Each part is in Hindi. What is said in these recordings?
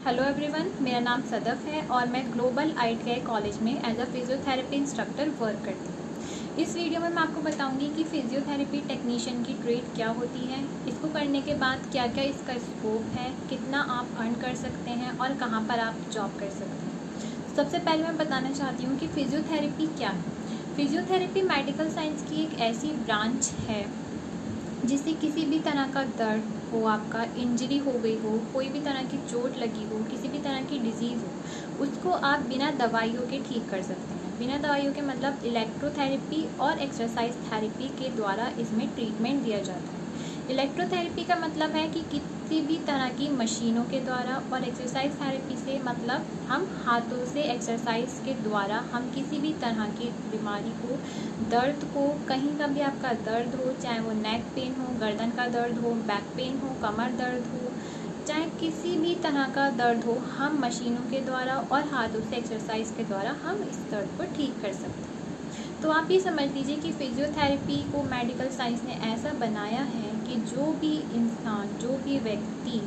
हेलो एवरीवन, मेरा नाम सदफ है और मैं ग्लोबल ITI कॉलेज में as a physiotherapy instructor work करती हूँ। इस वीडियो में मैं आपको बताऊंगी कि फिजियोथेरेपी टेक्नीशियन की ट्रेड क्या होती है, इसको करने के बाद क्या क्या इसका स्कोप है, कितना आप अर्न कर सकते हैं और कहाँ पर आप जॉब कर सकते हैं। सबसे पहले मैं बताना चाहती हूँ कि फिजियोथेरेपी क्या है। फिजियोथेरेपी मेडिकल साइंस की एक ऐसी ब्रांच है जिससे किसी भी तरह का दर्द हो, आपका इंजरी हो गई हो, कोई भी तरह की चोट लगी हो, किसी भी तरह की डिजीज़ हो, उसको आप बिना दवाइयों के ठीक कर सकते हैं। बिना दवाइयों के मतलब इलेक्ट्रोथेरेपी और एक्सरसाइज थेरेपी के द्वारा इसमें ट्रीटमेंट दिया जाता है। इलेक्ट्रोथेरेपी का मतलब है कि किसी भी तरह की मशीनों के द्वारा, और एक्सरसाइज थेरेपी से मतलब हम हाथों से एक्सरसाइज के द्वारा हम किसी भी तरह की बीमारी को, दर्द को, कहीं का भी आपका दर्द हो, चाहे वो नेक पेन हो, गर्दन का दर्द हो, बैक पेन हो, कमर दर्द हो, चाहे किसी भी तरह का दर्द हो, हम मशीनों के द्वारा और हाथों से एक्सरसाइज के द्वारा हम इस दर्द को ठीक कर सकते हैं। तो आप ये समझ लीजिए कि फिजियोथेरेपी को मेडिकल साइंस ने ऐसा बनाया है कि जो भी इंसान, जो भी व्यक्ति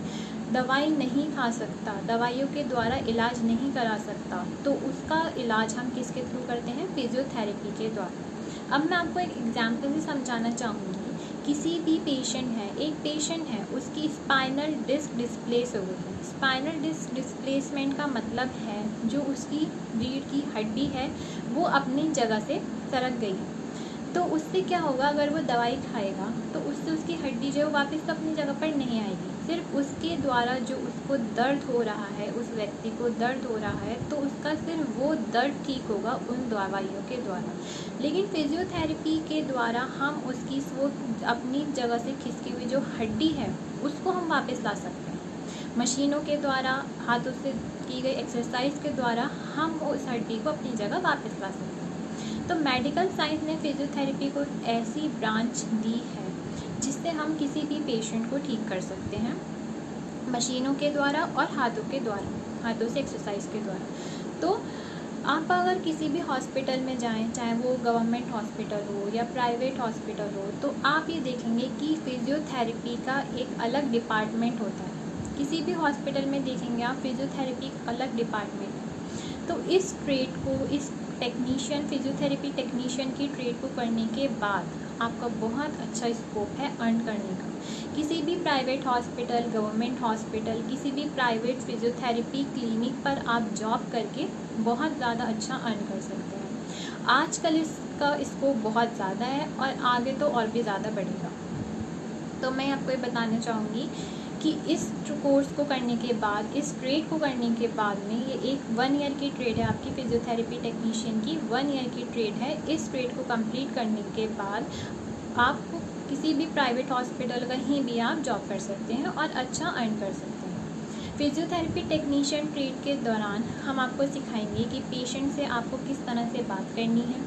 दवाई नहीं खा सकता, दवाइयों के द्वारा इलाज नहीं करा सकता, तो उसका इलाज हम किसके थ्रू करते हैं? फिजियोथेरेपी के द्वारा। अब मैं आपको एक एग्जाम्पल से समझाना चाहूँगी। किसी भी पेशेंट है, एक पेशेंट है, उसकी स्पाइनल डिस्क डिस्प्लेस हो गई है। स्पाइनल डिस्क डिस्प्लेसमेंट का मतलब है जो उसकी रीढ़ की हड्डी है वो अपनी जगह से सरक गई है। तो उससे क्या होगा, अगर वो दवाई खाएगा तो उससे उसकी हड्डी जो है वापस तो अपनी जगह पर नहीं आएगी। सिर्फ उसके द्वारा जो उसको दर्द हो रहा है, उस व्यक्ति को दर्द हो रहा है, तो उसका सिर्फ वो दर्द ठीक होगा उन दवाइयों के द्वारा। लेकिन फिजियोथेरेपी के द्वारा हम उसकी वो अपनी जगह से खिसकी हुई जो हड्डी है उसको हम वापस ला सकते हैं। मशीनों के द्वारा, हाथों से की गई एक्सरसाइज के द्वारा हम उस हड्डी को अपनी जगह वापस ला सकते हैं। तो मेडिकल साइंस ने फिजियोथेरेपी को ऐसी ब्रांच दी है जिससे हम किसी भी पेशेंट को ठीक कर सकते हैं मशीनों के द्वारा और हाथों के द्वारा, हाथों से एक्सरसाइज के द्वारा। तो आप अगर किसी भी हॉस्पिटल में जाएं, चाहे वो गवर्नमेंट हॉस्पिटल हो या प्राइवेट हॉस्पिटल हो, तो आप ये देखेंगे कि फिजियोथेरेपी का एक अलग डिपार्टमेंट होता है। किसी भी हॉस्पिटल में देखेंगे आप, फिजियोथेरेपी अलग डिपार्टमेंट है। तो इस ट्रेड को, इस टेक्नीशियन, फिजियोथेरेपी टेक्नीशियन की ट्रेड को करने के बाद आपका बहुत अच्छा स्कोप है अर्न करने का। किसी भी प्राइवेट हॉस्पिटल, गवर्नमेंट हॉस्पिटल, किसी भी प्राइवेट फिजियोथेरेपी क्लिनिक पर आप जॉब करके बहुत ज़्यादा अच्छा अर्न कर सकते हैं। आजकल इसका स्कोप बहुत ज़्यादा है और आगे तो और भी ज़्यादा बढ़ेगा। तो मैं आपको ये बताना चाहूँगी कि इस कोर्स को करने के बाद, इस ट्रेड को करने के बाद में, ये एक 1 ईयर की ट्रेड है आपकी फिजियोथेरेपी टेक्नीशियन की, 1 ईयर की ट्रेड है। इस ट्रेड को कंप्लीट करने के बाद आप किसी भी प्राइवेट हॉस्पिटल, कहीं भी आप जॉब कर सकते हैं और अच्छा अर्न कर सकते हैं। फिजियोथेरेपी टेक्नीशियन ट्रेड के दौरान हम आपको सिखाएंगे कि पेशेंट से आपको किस तरह से बात करनी है,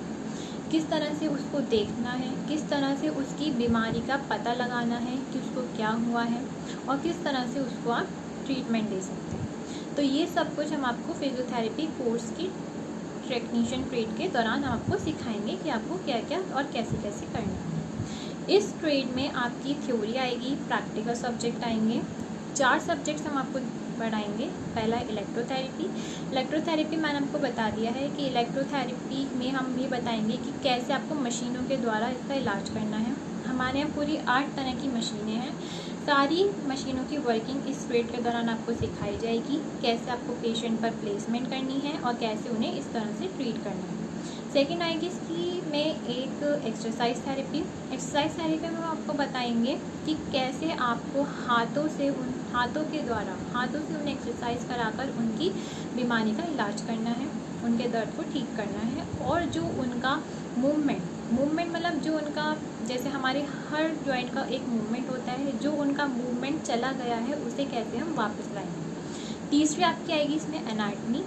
किस तरह से उसको देखना है, किस तरह से उसकी बीमारी का पता लगाना है कि उसको क्या हुआ है, और किस तरह से उसको आप ट्रीटमेंट दे सकते हैं। तो ये सब कुछ हम आपको फिजियोथेरेपी कोर्स की टेक्नीशियन ट्रेड के दौरान हम आपको सिखाएंगे कि आपको क्या क्या और कैसे कैसे करना है। इस ट्रेड में आपकी थ्योरी आएगी, प्रैक्टिकल सब्जेक्ट आएंगे। 4 सब्जेक्ट्स हम आपको पढ़ाएंगे। पहला इलेक्ट्रोथेरेपी। इलेक्ट्रोथेरेपी मैंने आपको बता दिया है कि इलेक्ट्रोथेरेपी में हम भी बताएंगे कि कैसे आपको मशीनों के द्वारा इसका इलाज करना है। हमारे यहाँ पूरी 8 तरह की मशीनें हैं। सारी मशीनों की वर्किंग इस ट्रेड के दौरान आपको सिखाई जाएगी, कैसे आपको पेशेंट पर प्लेसमेंट करनी है और कैसे उन्हें इस तरह से ट्रीट करना है। सेकेंड आएगी इसकी में एक एक्सरसाइज थेरेपी। एक्सरसाइज थेरेपी में हम आपको बताएंगे कि कैसे आपको हाथों से, उन हाथों के द्वारा, हाथों से उन्हें एक्सरसाइज कराकर उनकी बीमारी का इलाज करना है, उनके दर्द को ठीक करना है। और जो उनका मूवमेंट मतलब जो उनका, जैसे हमारे हर जॉइंट का एक मूवमेंट होता है, जो उनका मूवमेंट चला गया है उसे कैसे हम वापस लाएंगे। तीसरी आपकी आएगी इसमें anatomy,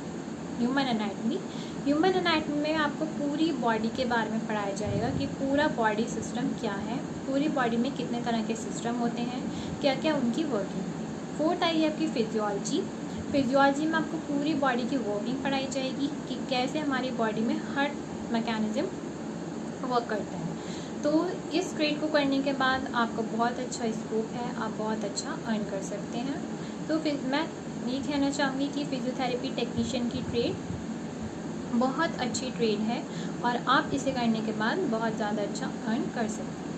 human anatomy. Human anatomy में आपको पूरी बॉडी के बारे में पढ़ाया जाएगा कि पूरा बॉडी सिस्टम क्या है, पूरी बॉडी में कितने तरह के सिस्टम होते हैं, क्या क्या उनकी वर्किंग। फोर्थ आई है आपकी फिजियोलॉजी। फिजियोलॉजी में आपको पूरी बॉडी की वर्किंग पढ़ाई जाएगी कि कैसे हमारी बॉडी में हर मैकेनिज्म वर्क करता है। तो इस ट्रेड को करने के बाद आपका बहुत अच्छा स्कोप है, आप बहुत अच्छा अर्न कर सकते हैं। तो फिर मैं ये कहना चाहूँगी कि फिजियोथेरेपी टेक्नीशियन की ट्रेड बहुत अच्छी ट्रेड है और आप इसे करने के बाद बहुत ज़्यादा अच्छा अर्न कर सकते हैं।